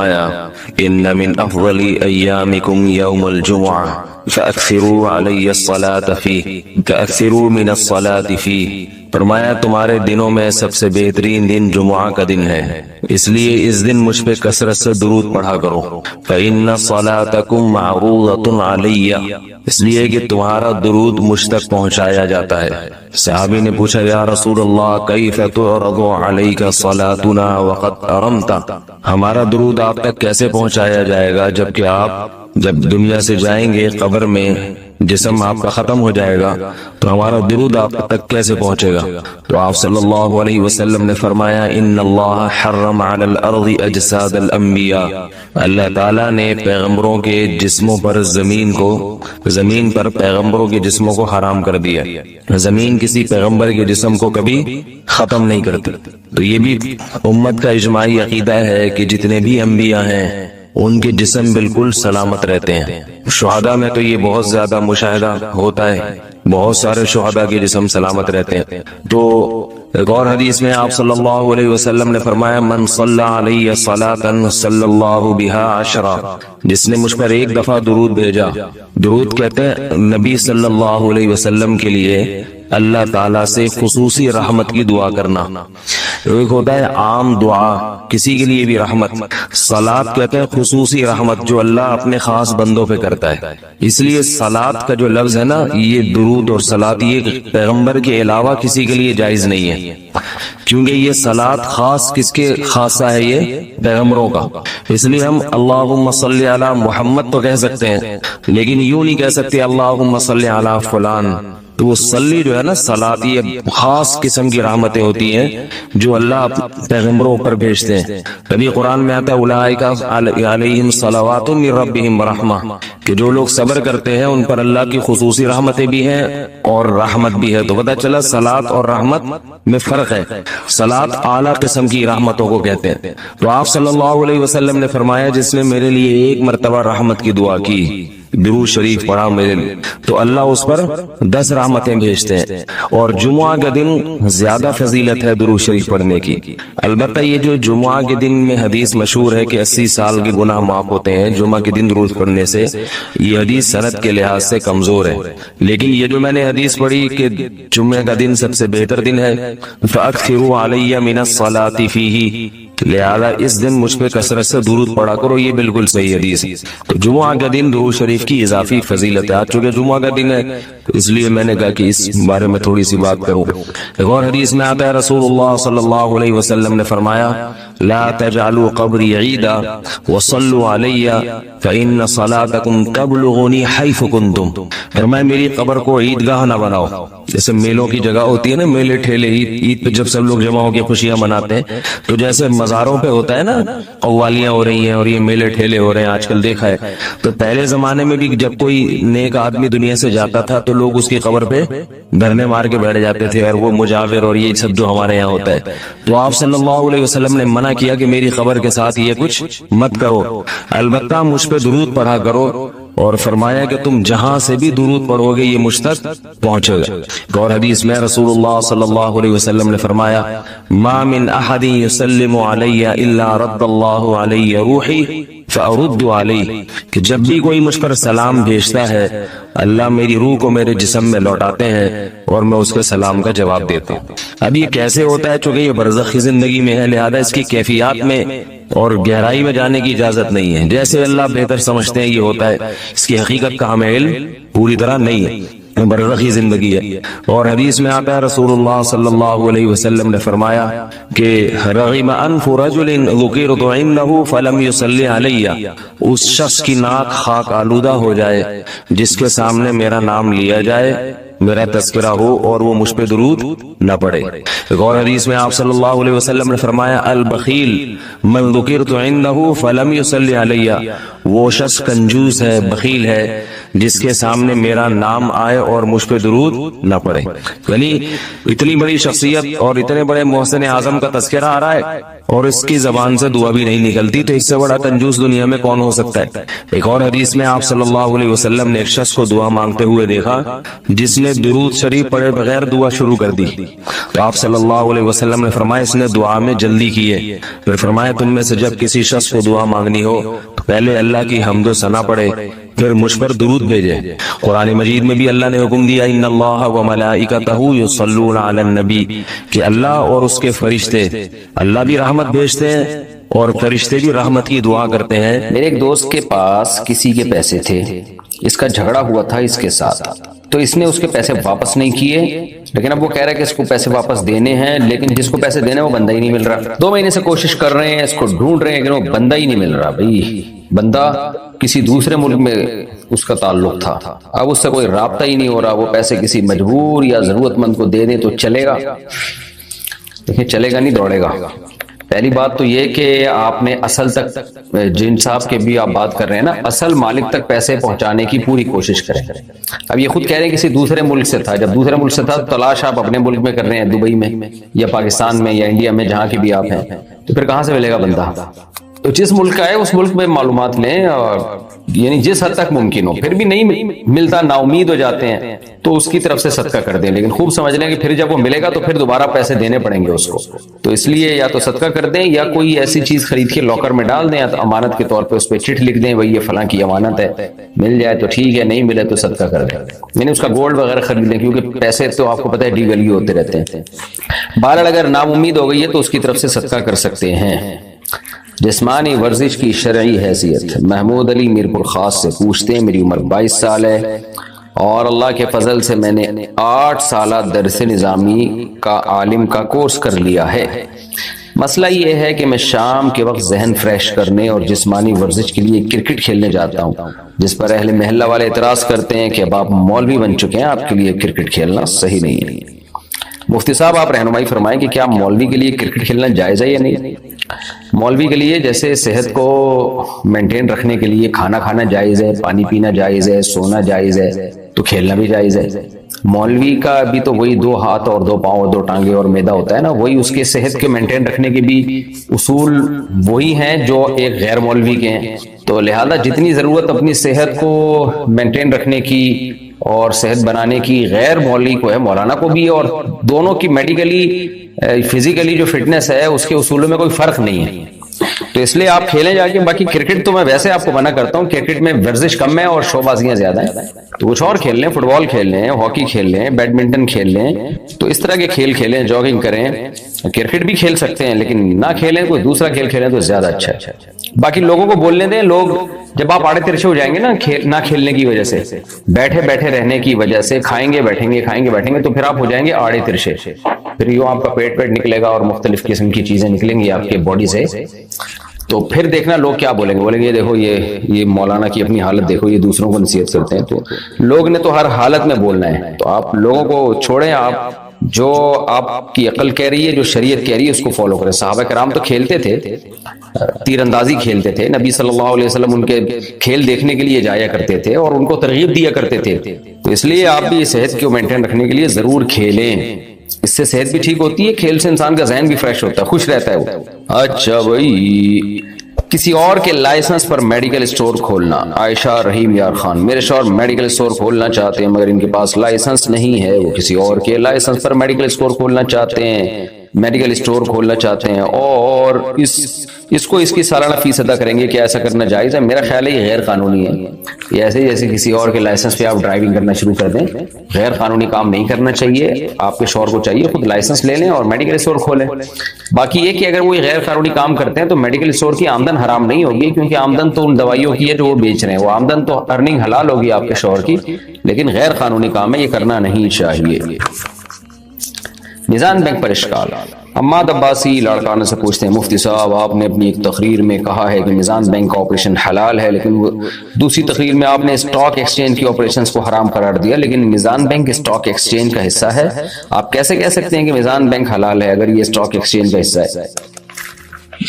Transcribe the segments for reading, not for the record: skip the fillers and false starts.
ان من افضل ایامکم یوم الجمعہ فاکثروا علی الصلاة فیہ کاکثروا من الصلاة فیہ، فرمایا تمہارے دنوں میں سب سے بہترین دن جمعہ کا دن ہے، اس لیے اس دن مجھ پہ کثرت سے درود پڑھا کرو۔ فإن صلاتکم معروضۃ علی، اس لیے کہ تمہارا درود مجھ تک پہنچایا جاتا ہے۔ صحابی نے پوچھا یا رسول اللہ کیف تعرض علیک صلاتنا وقد ارمت، ہمارا درود آپ تک کیسے پہنچایا جائے گا جبکہ آپ جب دنیا سے جائیں گے قبر میں جسم آپ کا ختم ہو جائے گا تو ہمارا درود آپ تک کیسے پہنچے گا؟ تو آپ صلی اللہ علیہ وسلم نے فرمایا ان اللہ حرم علی الارض اجساد الانبیاء، اللہ تعالیٰ نے پیغمبروں کے جسموں پر زمین پر پیغمبروں کے جسموں کو حرام کر دیا، زمین کسی پیغمبر کے جسم کو کبھی ختم نہیں کرتی۔ تو یہ بھی امت کا اجماعی عقیدہ ہے کہ جتنے بھی انبیاء ہیں ان کے جسم بالکل سلامت رہتے ہیں۔ شہداء میں تو یہ بہت زیادہ مشاہدہ ہوتا ہے، بہت سارے شہداء کے جسم سلامت رہتے ہیں۔ تو ایک اور حدیث میں آپ صلی اللہ علیہ وسلم نے فرمایا من صلی علی صلاۃ صلی اللہ بہا عشرا، جس نے مجھ پر ایک دفعہ درود بھیجا، درود کہتے ہیں نبی صلی اللہ علیہ وسلم کے لیے اللہ تعالیٰ سے خصوصی رحمت کی دعا کرنا۔ ایک ہوتا ہے عام دعا، کسی کے لیے بھی رحمت، صلاۃ کہتے ہیں خصوصی رحمت جو اللہ اپنے خاص بندوں پہ کرتا ہے۔ اس لیے صلاۃ کا جو لفظ ہے نا، یہ درود اور صلاۃ یہ پیغمبر کے علاوہ کسی کے لیے جائز نہیں ہے، کیونکہ یہ صلاۃ خاص کس کے خاصہ ہے؟ یہ پیغمبروں کا۔ اس لیے ہم اللہم صلی علی محمد تو کہہ سکتے ہیں، لیکن یوں نہیں کہہ سکتے اللہم صلی علی فلان۔ تو وہ صلی جو ہے نا، صلاۃ یہ خاص قسم کی رحمتیں ہوتی ہیں جو اللہ پیغمبروں پر بھیجتے ہیں۔ کبھی قرآن میں آتا ہے اولئک علیہم صلوات من ربہم رحمہ، کہ جو لوگ صبر کرتے ہیں ان پر اللہ کی خصوصی رحمتیں بھی ہیں اور رحمت بھی ہے۔ تو پتہ چلا صلاۃ اور رحمت میں فرق ہے۔ صلاۃ اعلیٰ قسم کی رحمتوں کو کہتے ہیں۔ تو آپ صلی اللہ علیہ وسلم نے فرمایا جس نے میرے لیے ایک مرتبہ رحمت کی دعا کی، درود شریف پڑھا میرے لیے، تو اللہ اس پر 10 رحمتیں بھیجتے ہیں۔ اور جمعہ کا دن زیادہ فضیلت ہے درود شریف پڑھنے کی۔ البتہ یہ جو جمعہ کے دن میں حدیث مشہور ہے کہ 80 سال کے گناہ معاف ہوتے ہیں جمعہ کے دن درود پڑھنے سے، یہ حدیث سند کے لحاظ سے کمزور ہے۔ لیکن یہ جو میں نے حدیث پڑھی کہ جمعہ کا دن سب سے بہتر دن ہے، فَأَكْثِرُوا عَلَيَّ مِنَ الصَّلَاةِ فِيهِ، لہذا اس دن مجھ پہ کثرت سے درود پڑھا کرو، یہ بالکل صحیح حدیث ہے۔ تو جمعہ کا دن درود شریف کی اضافی فضیلت ہے۔ آج چونکہ جمعہ کا دن ہے تو اس لیے میں نے کہا کہ اس بارے میں تھوڑی سی بات کروں۔ ایک اور حدیث میں آتا ہے رسول اللہ صلی اللہ علیہ وسلم نے فرمایا لا تجعلوا قبری عیدا وصلوا علی فإن صلاتکم تبلغنی حیث کنتم، فرمایا میری قبر کو عیدگاہ نہ بناؤ۔ جیسے میلوں کی جگہ ہوتی ہے نا، میلے ٹھیلے، عید پہ جب سب لوگ جمع ہو کے خوشیاں مناتے ہیں، تو جیسے مزاروں پہ ہوتا ہے نا قوالیاں ہو رہی ہیں اور یہ میلے ٹھیلے ہو رہے ہیں آج کل دیکھا ہے، تو پہلے زمانے میں بھی جب کوئی نیک آدمی دنیا سے جاتا تھا تو لوگ اس کی قبر پہ دھرنے مار کے بیٹھ جاتے تھے، اور وہ مجاور اور یہ سب جو ہمارے یہاں ہوتا ہے۔ تو آپ صلی اللہ علیہ وسلم نے منع کیا کہ میری قبر کے ساتھ یہ کچھ مت کرو، البتہ مجھ پہ درود پڑھا کرو، اور فرمایا کہ تم جہاں سے بھی درود پڑھو گے یہ مجھ تک پہنچے گا۔ اور حدیث میں رسول اللہ صلی اللہ علیہ وسلم نے فرمایا ما من احد یسلم علی الا رد اللہ علی روحی فارد علیہ، کہ جب بھی کوئی مجھ پر سلام بھیجتا ہے اللہ میری روح کو میرے جسم میں لوٹاتے ہیں اور میں اس کے سلام کا جواب دیتا ہوں۔ اب یہ کیسے ہوتا ہے؟ چونکہ یہ برزخی زندگی میں ہے، لہذا اس کی کیفیات میں اور گہرائی میں جانے کی اجازت نہیں ہے۔ جیسے اللہ بہتر سمجھتے ہیں یہ ہوتا ہے، اس کی حقیقت کا ہمیں علم پوری طرح نہیں ہے، برزخی زندگی ہے۔ اور حدیث میں آتا ہے رسول اللہ صلی اللہ علیہ وسلم نے فرمایا کہ رغم انف رجل ذکرت عنده فلم يصلی علی، اس شخص کی ناک خاک آلودہ ہو جائے جس کے سامنے میرا نام لیا جائے، میرا تذکرہ ہو اور وہ مجھ پہ درود نہ پڑھے۔ ایک اور حدیث میں آپ صلی اللہ علیہ وسلم نے فرمایا البخیل من ذکرت عنده فلم يصلی علی، وہ شخص کنجوس ہے، بخیل ہے جس کے سامنے میرا نام آئے اور مجھ پہ درود نہ پڑے. یعنی اتنی بڑی شخصیت اور اتنے بڑے محسن اعظم کا تذکرہ آ رہا ہے اور اس کی زبان سے دعا بھی نہیں نکلتی، تو اس سے بڑا کنجوس دنیا میں کون ہو سکتا ہے. ایک اور حدیث میں آپ صلی اللہ علیہ وسلم نے ایک شخص کو دعا مانگتے ہوئے دیکھا جس نے درود شریف پڑھے بغیر دعا شروع کر دی. تو آپ صلی اللہ علیہ وسلم نے فرمایا اس نے دعا میں جلدی کی ہے. پھر فرمایا تم میں سے جب کسی شخص کو دعا مانگنی ہو تو پہلے اللہ کی حمد و ثنا پڑھے، پھر مجھ پر درود بھیجے. قرآن مجید میں بھی اللہ نے حکم دیا ان اللہ و ملائکتہ یصلون علی النبی، کہ اللہ اور اس کے فرشتے، اللہ بھی رحمت بھیجتے ہیں اور فرشتے بھی رحمت کی دعا کرتے ہیں. میرے ایک دوست کے پاس کسی کے پیسے تھے، اس کا جھگڑا ہوا تھا اس کے ساتھ، تو اس نے اس کے پیسے واپس نہیں کیے، لیکن اب وہ کہہ رہا ہے کہ اس کو پیسے واپس دینے ہیں، لیکن جس کو پیسے دینے وہ بندہ ہی نہیں مل رہا. 2 مہینے سے کوشش کر رہے ہیں، اس کو ڈھونڈ رہے ہیں، لیکن وہ بندہ ہی نہیں مل رہا. بھائی بندہ کسی دوسرے ملک میں اس کا تعلق تھا، اب اس سے کوئی رابطہ ہی نہیں ہو رہا. وہ پیسے کسی مجبور یا ضرورت مند کو دے دیں تو چلے گا؟ دیکھیں چلے گا نہیں، دوڑے گا. پہلی بات تو یہ کہ آپ نے اصل تک، جن صاحب کے بھی آپ بات کر رہے ہیں نا، اصل مالک تک پیسے پہنچانے کی پوری کوشش کریں. اب یہ خود کہہ رہے ہیں کسی دوسرے ملک سے تھا، جب دوسرے ملک سے تھا تو تلاش آپ اپنے ملک میں کر رہے ہیں، دبئی میں یا پاکستان میں یا انڈیا میں، جہاں کے بھی آپ ہیں، تو پھر کہاں سے ملے گا بندہ؟ تو جس ملک کا ہے اس ملک میں معلومات لیں، اور یعنی جس حد تک ممکن ہو. پھر بھی نہیں ملتا، نا امید ہو جاتے ہیں، تو اس کی طرف سے صدقہ کر دیں، لیکن خوب سمجھ لیں کہ پھر جب وہ ملے گا تو پھر دوبارہ پیسے دینے پڑیں گے اس کو. تو اس لیے یا تو صدقہ کر دیں یا کوئی ایسی چیز خرید کے لاکر میں ڈال دیں، یا تو امانت کے طور پہ اس پہ چٹ لکھ دیں بھائی یہ فلاں کی امانت ہے، مل جائے تو ٹھیک ہے، نہیں ملے تو صدقہ کر دیں. یعنی اس کا گولڈ وغیرہ خرید لیں، کیونکہ پیسے تو آپ کو پتہ ہے ڈی ویلیو ہوتے رہتے ہیں. بہرحال اگر نا امید ہو گئی ہے تو اس کی طرف سے صدقہ کر سکتے ہیں. جسمانی ورزش کی شرعی حیثیت. محمود علی میرپور خاص سے پوچھتے ہیں میری عمر 22 سال ہے اور اللہ کے فضل سے میں نے 8 سالہ درس نظامی کا عالم کا کورس کر لیا ہے. مسئلہ یہ ہے کہ میں شام کے وقت ذہن فریش کرنے اور جسمانی ورزش کے لیے کرکٹ کھیلنے جاتا ہوں، جس پر اہل محلہ والے اعتراض کرتے ہیں کہ اب آپ مولوی بن چکے ہیں، آپ کے لیے کرکٹ کھیلنا صحیح نہیں ہے. مفتی صاحب آپ رہنمائی فرمائیں کہ کیا مولوی کے لیے کرکٹ کھیلنا جائز ہے یا نہیں؟ مولوی کے لیے جیسے صحت کو مینٹین رکھنے کے لیے کھانا کھانا جائز ہے، پانی پینا جائز ہے، سونا جائز ہے، تو کھیلنا بھی جائز ہے. مولوی کا بھی تو وہی 2 ہاتھ اور 2 پاؤں اور 2 ٹانگیں اور میدا ہوتا ہے نا، وہی اس کے صحت کے مینٹین رکھنے کے بھی اصول وہی ہیں جو ایک غیر مولوی کے ہیں. تو لہذا جتنی ضرورت اپنی صحت کو مینٹین رکھنے کی اور صحت بنانے کی غیر مولوی کو ہے، مولانا کو بھی، اور دونوں کی میڈیکلی فزیکلی جو فٹنس ہے اس کے اصولوں میں کوئی فرق نہیں ہے. تو اس لیے آپ کھیلیں جا کے. باقی کرکٹ تو میں ویسے آپ کو منع کرتا ہوں، کرکٹ میں ورزش کم ہے اور شو بازیاں زیادہ ہیں. تو کچھ اور کھیل لیں، فٹ بال کھیل لیں، ہاکی کھیل لیں، بیڈمنٹن کھیل لیں، تو اس طرح کے کھیل کھیلیں، جاگنگ کریں. کرکٹ بھی کھیل سکتے ہیں لیکن نہ کھیلیں، کوئی دوسرا کھیل کھیلیں تو زیادہ اچھا ہے. باقی لوگوں کو بولنے دیں. لوگ جب آپ آڑے ترچھے ہو جائیں گے نا نہ کھیلنے کی وجہ سے، بیٹھے بیٹھے رہنے کی وجہ سے، کھائیں گے بیٹھیں گے کھائیں گے بیٹھیں گے، تو پھر آپ ہو جائیں گے آڑے ترچھے. پھر یوں آپ کا پیٹ نکلے گا اور مختلف قسم کی چیزیں نکلیں گی آپ کے باڈی سے. تو پھر دیکھنا لوگ کیا بولیں گے، بولیں گے دیکھو یہ مولانا کی اپنی حالت دیکھو، یہ دوسروں کو نصیحت کرتے ہیں. تو لوگ نے تو ہر حالت میں بولنا ہے. تو آپ لوگوں کو چھوڑیں، آپ جو آپ کی عقل کہہ رہی ہے، جو شریعت کہہ رہی ہے اس کو فالو کریں. صحابہ کرام تو کھیلتے تھے، تیر اندازی کھیلتے تھے. نبی صلی اللہ علیہ وسلم ان کے کھیل دیکھنے کے لیے جایا کرتے تھے اور ان کو ترغیب دیا کرتے تھے. تو اس لیے آپ بھی صحت کو مینٹین رکھنے کے لیے ضرور کھیلیں. اس سے صحت بھی ٹھیک ہوتی ہے، کھیل سے انسان کا ذہن بھی فریش ہوتا ہے، خوش رہتا ہے وہ. اچھا بھائی، کسی اور کے لائسنس پر میڈیکل اسٹور کھولنا. عائشہ رحیم یار خان. میرے شوہر میڈیکل اسٹور کھولنا چاہتے ہیں مگر ان کے پاس لائسنس نہیں ہے. وہ کسی اور کے لائسنس پر میڈیکل اسٹور کھولنا چاہتے ہیں اور اس کو اس کی سالانہ فیس ادا کریں گے. کیا ایسا کرنا جائز ہے؟ میرا خیال ہے یہ غیر قانونی ہے. یہ ایسے جیسے کسی اور کے لائسنس پہ آپ ڈرائیونگ کرنا شروع کر دیں. غیر قانونی کام نہیں کرنا چاہیے. آپ کے شوہر کو چاہیے خود لائسنس لے لیں اور میڈیکل اسٹور کھولیں. باقی یہ کہ اگر وہ غیر قانونی کام کرتے ہیں تو میڈیکل اسٹور کی آمدن حرام نہیں ہوگی، کیونکہ آمدن تو ان دوائیوں کی ہے جو وہ بیچ رہے ہیں. وہ آمدن تو ارننگ حلال ہوگی آپ کے شوہر کی، لیکن غیر قانونی کام ہے، یہ کرنا نہیں چاہیے. میزان بینک پر اشکال. حماد عباسی لاڑکانہ سے پوچھتے ہیں مفتی صاحب آپ نے اپنی ایک تقریر میں کہا ہے کہ میزان بینک کا آپریشن حلال ہے، لیکن وہ دوسری تقریر میں آپ نے اسٹاک ایکسچینج کی آپریشنز کو حرام قرار دیا، لیکن میزان بینک اسٹاک ایکسچینج کا حصہ ہے. آپ کیسے کہہ سکتے ہیں کہ میزان بینک حلال ہے اگر یہ اسٹاک ایکسچینج کا حصہ ہے؟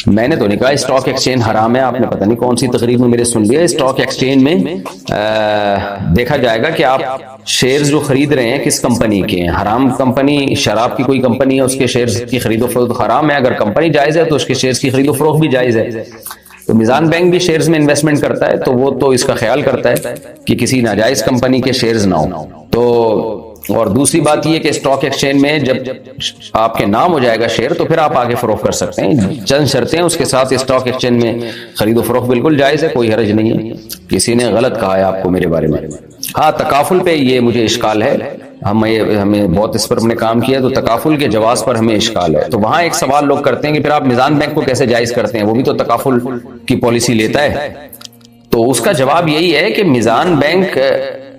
میں نے تو نہیں کہا اسٹاک ایکسچینج حرام ہے، آپ نے پتہ نہیں کون سی تقریر میں میرے سن لیا۔ اسٹاک ایکسچینج میں دیکھا جائے گا کہ آپ شیئرز جو خرید رہے ہیں کس کمپنی کے ہیں۔ حرام کمپنی، شراب کی کوئی کمپنی ہے، اس کے شیئرز کی خرید و فروخت حرام ہے۔ اگر کمپنی جائز ہے تو اس کے شیئرز کی خرید و فروخت بھی جائز ہے۔ تو میزان بینک بھی شیئرز میں انویسٹمنٹ کرتا ہے، تو وہ تو اس کا خیال کرتا ہے کہ کسی ناجائز کمپنی کے شیئرز نہ ہوں۔ تو اور دوسری بات یہ کہ اسٹاک ایکسچینج میں جب آپ کے نام ہو جائے گا شیئر تو پھر آپ آگے فروخت کر سکتے ہیں، چند شرطیں اس کے ساتھ۔ اسٹاک ایکسچینج میں خرید و فروخت بالکل جائز ہے، کوئی حرج نہیں ہے۔ کسی نے غلط کہا ہے آپ کو میرے بارے میں۔ ہاں، تکافل پہ یہ مجھے اشکال ہے، ہمیں بہت اس پر ہم نے کام کیا، تو تکافل کے جواز پر ہمیں اشکال ہے۔ تو وہاں ایک سوال لوگ کرتے ہیں کہ پھر آپ میزان بینک کو کیسے جائز کرتے ہیں، وہ بھی تو تکافل کی پالیسی لیتا ہے۔ تو اس کا جواب یہی ہے کہ میزان بینک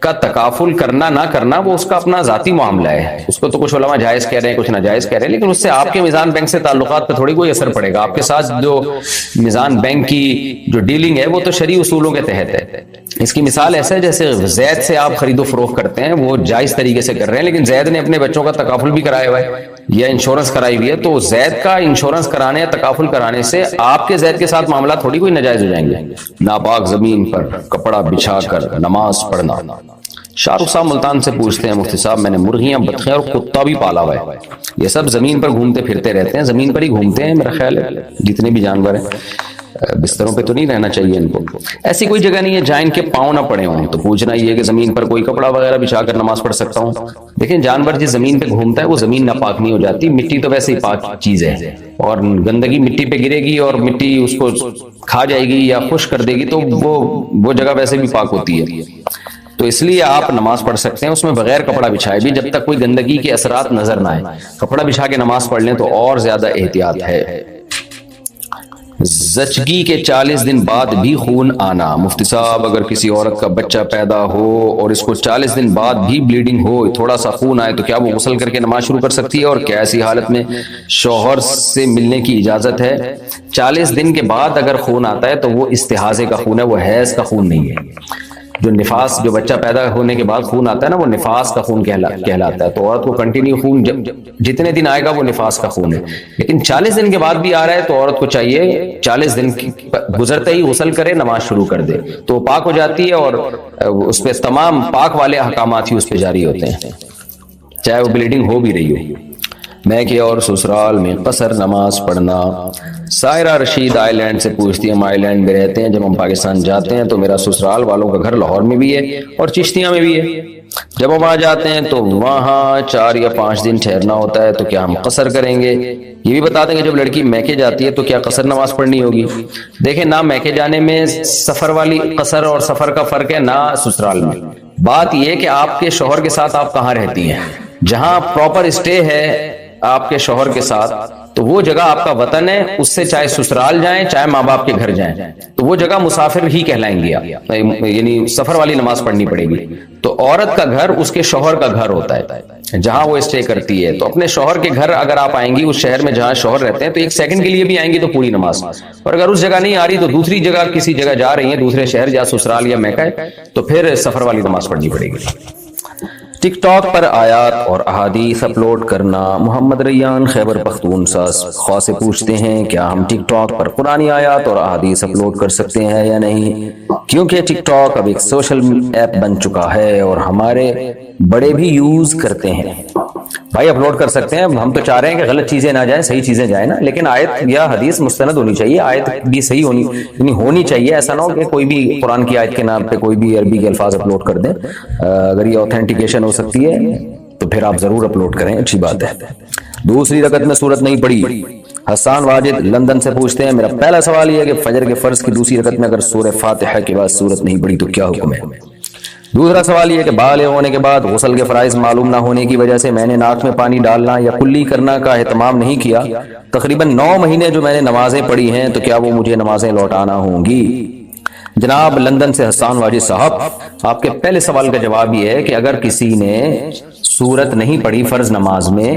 کا تکافل کرنا نہ کرنا وہ اس کا اپنا ذاتی معاملہ ہے، اس کو تو کچھ علماء جائز کہہ رہے ہیں، کچھ ناجائز کہہ رہے ہیں، لیکن اس سے آپ کے میزان بینک سے تعلقات پہ تھوڑی کوئی اثر پڑے گا۔ آپ کے ساتھ جو میزان بینک کی جو ڈیلنگ ہے وہ تو شرعی اصولوں کے تحت ہے۔ اس کی مثال ایسا ہے جیسے زید سے آپ خرید و فروخت کرتے ہیں، وہ جائز طریقے سے کر رہے ہیں، لیکن زید نے اپنے بچوں کا تکافل بھی کرایا ہوا ہے یا انشورنس کرائی ہوئی ہے، تو زید کا انشورنس کرانے یا تکافل کرانے سے آپ کے زید کے ساتھ معاملہ تھوڑی کوئی ناجائز ہو جائیں گے۔ ناپاک زمین پر کپڑا بچھا کر نماز پڑھنا۔ شاہ رخ صاحب ملتان سے پوچھتے ہیں، مفتی صاحب میں نے مرغیاں، بطخیں اور کتا بھی پالا ہوا ہے، یہ سب زمین پر گھومتے پھرتے رہتے ہیں، زمین پر ہی گھومتے ہیں میرا خیال ہے جتنے بھی جانور ہیں، بستروں پہ تو نہیں رہنا چاہیے ان کو۔ ایسی کوئی جگہ نہیں ہے جہاں ان کے پاؤں نہ پڑے ہوں، تو پوچھنا یہ کہ زمین پر کوئی کپڑا وغیرہ بچھا کر نماز پڑھ سکتا ہوں؟ دیکھیں، جانور جس زمین پہ گھومتا ہے وہ زمین ناپاک نہیں ہو جاتی، مٹی تو ویسے ہی پاک چیز ہے، اور گندگی مٹی پہ گرے گی اور مٹی اس کو کھا جائے گی یا خشک کر دے گی تو وہ جگہ ویسے بھی پاک ہوتی ہے۔ تو اس لیے آپ نماز پڑھ سکتے ہیں اس میں بغیر کپڑا بچھائے بھی، جب تک کوئی گندگی کے اثرات نظر نہ آئے۔ کپڑا بچھا کے نماز پڑھ لیں تو اور زیادہ احتیاط ہے۔ زچگی کے 40 دن بعد بھی خون آنا، مفتی صاحب اگر کسی عورت کا بچہ پیدا ہو اور اس کو 40 دن بعد بھی بلیڈنگ ہو، تھوڑا سا خون آئے، تو کیا وہ غسل کر کے نماز شروع کر سکتی ہے؟ اور کیا ایسی حالت میں شوہر سے ملنے کی اجازت ہے؟ 40 دن کے بعد اگر خون آتا ہے تو وہ استحاضے کا خون ہے، وہ حیض کا خون نہیں ہے۔ جو نفاس، جو بچہ پیدا ہونے کے بعد خون آتا ہے نا، وہ نفاس کا خون کہلاتا ہے، تو عورت کو کنٹینیو خون جتنے دن آئے گا وہ نفاس کا خون ہے۔ لیکن 40 دن کے بعد بھی آ رہا ہے تو عورت کو چاہیے 40 دن گزرتے ہی غسل کرے، نماز شروع کر دے، تو وہ پاک ہو جاتی ہے اور اس پہ تمام پاک والے احکامات ہی اس پہ جاری ہوتے ہیں، چاہے وہ بلیڈنگ ہو بھی رہی ہو۔ میں کہ اور سسرال میں قصر نماز پڑھنا۔ سائرہ رشید آئی لینڈ سے پوچھتی ہے، ہم آئی لینڈ میں رہتے ہیں، جب ہم پاکستان جاتے ہیں تو میرا سسرال والوں کا گھر لاہور میں بھی ہے اور چشتیاں میں بھی ہے، جب ہم آ جاتے ہیں تو وہاں 4 یا 5 دن ٹھہرنا ہوتا ہے، تو کیا ہم قصر کریں گے؟ یہ بھی بتا دیں کہ جب لڑکی میکے جاتی ہے تو کیا قصر نماز پڑھنی ہوگی؟ دیکھیں، نہ میکے جانے میں سفر والی قصر اور سفر کا فرق ہے، نہ سسرال میں۔ بات یہ کہ آپ کے شوہر کے ساتھ آپ کہاں رہتی ہیں، جہاں پراپر اسٹے ہے آپ کے شوہر کے ساتھ، تو وہ جگہ آپ کا وطن ہے، اس سے چاہے سسرال جائیں چاہے ماں باپ کے گھر جائیں تو وہ جگہ مسافر ہی کہلائیں گے آپ، یعنی سفر والی نماز پڑھنی پڑے گی۔ تو عورت کا گھر اس کے شوہر کا گھر ہوتا ہے جہاں وہ اسٹے کرتی ہے، تو اپنے شوہر کے گھر اگر آپ آئیں گی اس شہر میں جہاں شوہر رہتے ہیں تو 1 سیکنڈ کے لیے بھی آئیں گی تو پوری نماز، اور اگر اس جگہ نہیں آ رہی تو دوسری جگہ کسی جگہ جا رہی ہیں، دوسرے شہر یا سسرال یا میکہ، تو پھر سفر والی نماز پڑھنی پڑے گی۔ ٹک ٹاک پر آیات اور احادیث اپلوڈ کرنا، محمد ریان خیبر پختونخوا سے پوچھتے ہیں، کیا ہم ٹک ٹاک پر قرآنی آیات اور احادیث اپلوڈ کر سکتے ہیں یا نہیں؟ کیونکہ ٹک ٹاک اب ایک سوشل ایپ بن چکا ہے اور ہمارے بڑے بھی یوز کرتے ہیں۔ بھائی اپلوڈ کر سکتے ہیں، ہم تو چاہ رہے ہیں کہ غلط چیزیں نہ جائیں، صحیح چیزیں جائیں نا، لیکن آیت یا حدیث مستند ہونی چاہیے، آیت بھی صحیح ہونی چاہیے، ایسا نہ ہو کہ کوئی بھی قرآن کی آیت کے نام پہ کوئی بھی عربی کے الفاظ اپلوڈ کر دیں۔ اگر یہ اوتھینٹیکیشن ہو سکتی ہے تو پھر آپ ضرور اپلوڈ کریں، اچھی بات ہے۔ دوسری رکعت میں سورت نہیں پڑھی، حسان واجد لندن سے پوچھتے ہیں، میرا پہلا سوال یہ ہے کہ فجر کے فرض کی دوسری رکعت میں اگر سورہ فاتحہ کے بعد سورت نہیں پڑھی تو کیا حکم ہے؟ دوسرا سوال یہ ہے کہ بالغ ہونے کے بعد غسل کے فرائض معلوم نہ ہونے کی وجہ سے میں نے ناک میں پانی ڈالنا یا کلی کرنا کا اہتمام نہیں کیا، تقریباً 9 مہینے جو میں نے نمازیں پڑھی ہیں، تو کیا وہ مجھے نمازیں لوٹانا ہوں گی؟ جناب لندن سے حسان واجد صاحب، آپ کے پہلے سوال کا جواب یہ ہے کہ اگر کسی نے سورت نہیں پڑھی فرض نماز میں،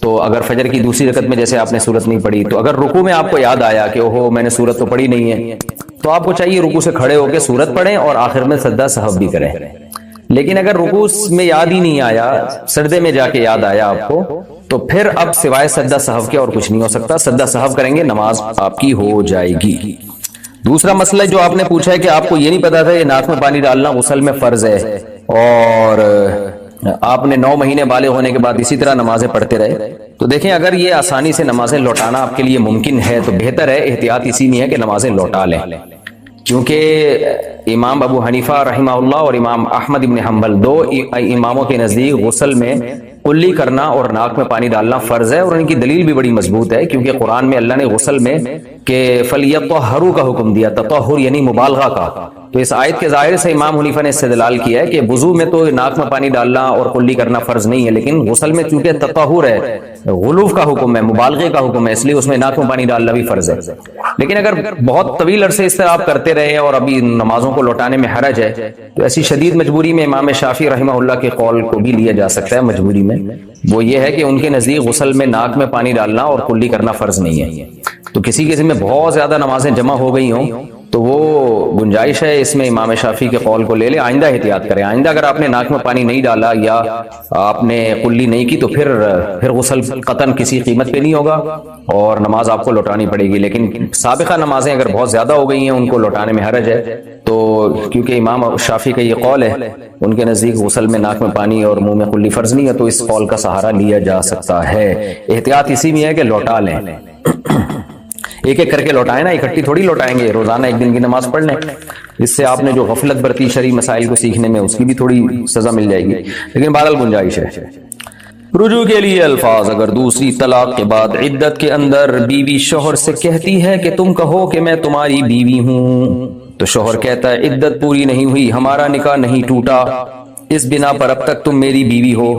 تو اگر فجر کی دوسری رکعت میں جیسے آپ نے سورت نہیں پڑھی، تو اگر رکوع میں آپ کو یاد آیا کہ اوہو میں نے سورت تو پڑھی نہیں ہے، تو آپ کو چاہیے رکوع سے کھڑے ہو کے سورت پڑھیں اور آخر میں سجدہ سہو بھی کریں۔ لیکن اگر رکوع میں یاد ہی نہیں آیا، سجدے میں جا کے یاد آیا آپ کو، تو پھر اب سوائے سجدہ سہو کے اور کچھ نہیں ہو سکتا، سجدہ سہو کریں گے نماز آپ کی ہو جائے گی۔ دوسرا مسئلہ جو آپ نے پوچھا ہے کہ آپ کو یہ نہیں پتا تھا یہ ناک میں پانی ڈالنا غسل میں فرض ہے اور آپ نے 9 مہینے بالغ ہونے کے بعد اسی طرح نمازیں پڑھتے رہے، تو دیکھیں اگر یہ آسانی سے نمازیں لوٹانا آپ کے لیے ممکن ہے تو بہتر ہے، احتیاط اسی میں ہے کہ نمازیں لوٹا لیں، کیونکہ امام ابو حنیفہ رحمہ اللہ اور امام احمد ابن حنبل 2 اماموں کے نزدیک غسل میں کلی کرنا اور ناک میں پانی ڈالنا فرض ہے، اور ان کی دلیل بھی بڑی مضبوط ہے، کیونکہ قرآن میں اللہ نے غسل میں کہ فَلْيَطَّهَّرُوا کا حکم دیا، تطہر یعنی مبالغہ کا، تو اس آیت کے ظاہر سے امام حنیفہ نے استدلال کیا ہے کہ وضو میں تو ناک میں پانی ڈالنا اور کلی کرنا فرض نہیں ہے، لیکن غسل میں چونکہ تطہر ہے، غلوف کا حکم ہے، مبالغے کا حکم ہے، اس لیے اس میں ناک میں پانی ڈالنا بھی فرض ہے۔ لیکن اگر بہت طویل عرصے اس طرح آپ کرتے رہے اور ابھی نمازوں کو لوٹانے میں حرج ہے تو ایسی شدید مجبوری میں امام شافعی رحمہ اللہ کے قول کو بھی لیا جا سکتا ہے مجبوری میں، وہ یہ ہے کہ ان کے نزدیک غسل میں ناک میں پانی ڈالنا اور کلی کرنا فرض نہیں ہے۔ تو کسی کسی میں بہت زیادہ نمازیں جمع ہو گئی ہوں تو وہ گنجائش ہے اس میں امام شافعی کے قول کو لے لے، آئندہ احتیاط کریں، آئندہ اگر آپ نے ناک میں پانی نہیں ڈالا یا آپ نے کلی نہیں کی تو پھر غسل قطعاً کسی قیمت پہ نہیں ہوگا اور نماز آپ کو لوٹانی پڑے گی، لیکن سابقہ نمازیں اگر بہت زیادہ ہو گئی ہیں ان کو لوٹانے میں حرج ہے، تو کیونکہ امام شافعی کا یہ قول ہے ان کے نزدیک غسل میں ناک میں پانی اور منہ میں کلی فرض نہیں ہے، تو اس قول کا سہارا لیا جا سکتا ہے۔ احتیاط اسی میں ہے کہ لوٹا لیں، ایک ایک کر کے لوٹائیں نا، اکٹھی تھوڑی لوٹائیں گے، روزانہ ایک دن کی نماز پڑھ لیں، اس سے آپ نے جو غفلت برتی شرعی مسائل کو سیکھنے میں اس کی بھی تھوڑی سزا مل جائے گی، لیکن بہرحال گنجائش ہے۔ رجوع کے لیے الفاظ، اگر دوسری طلاق کے بعد عدت کے اندر بیوی شوہر سے کہتی ہے کہ تم کہو کہ میں تمہاری بیوی ہوں، تو شوہر کہتا ہے عدت پوری نہیں ہوئی، ہمارا نکاح نہیں ٹوٹا، اس بنا پر اب تک تم میری بیوی ہو،